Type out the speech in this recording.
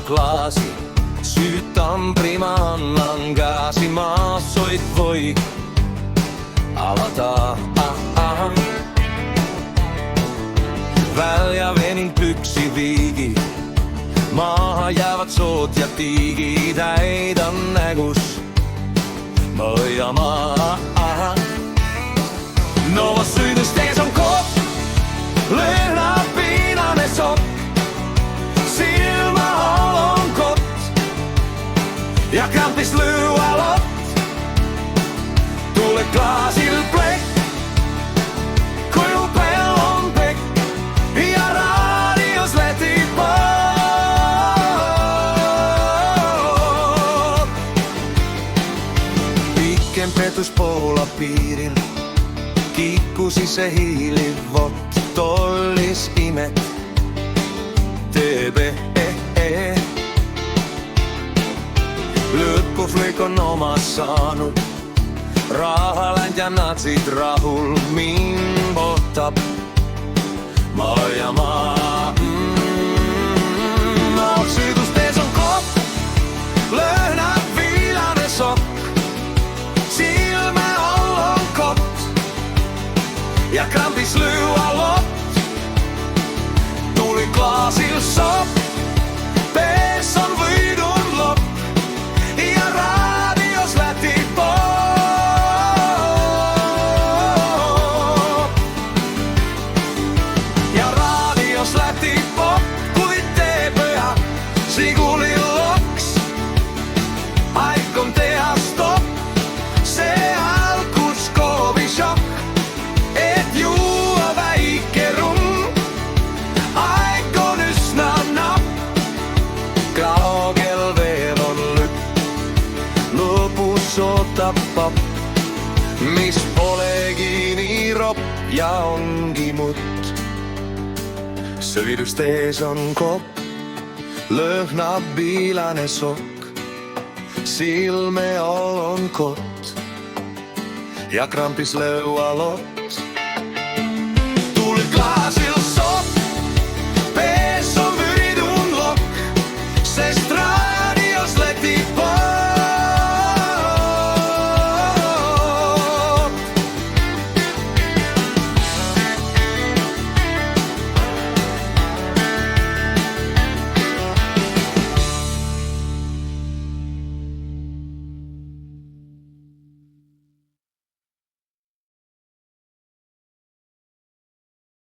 klaasi, syytan prima, annan gaasi, maasoit voi avata. Väljä venin püksiviigi, maahan jäävät soot ja tiigid, heidän nägus mõjamaa. Novosynnystees on kopp, lõhnapiinane sokk, silmähall on kott ja krampis lüüa lott. Tule klaasil plekk, kuju pellon pekk ja raadios leti pop. Piikken petus Pohjola piiril, kiikkusi se hiilivot, tollis imet TB. Lõppuflik on oma saanud, rahaländ ja natsid rahul, mind ootab maailmaa. Sõidustees on kopp, lõhnab viilane sokk, silme all on kott ja krampis lüüa lott. Tuli klaasil sopp, pees on võidun lopp ja raadios läti pop. Ja raadios läti pop, kui teepöja siguli loks. Aik on teha stopp, see algus koovi šokk, et juua väike rumm. Aik on üsna napp, kaugel veel on lükk, lõpus ootab papp, mis polegi nii ropp ja ongi mutt. Sõidustees on kopp, lõhnab viilane sokk, silme all on kott ja krampis lõua lott. Tuli klaasil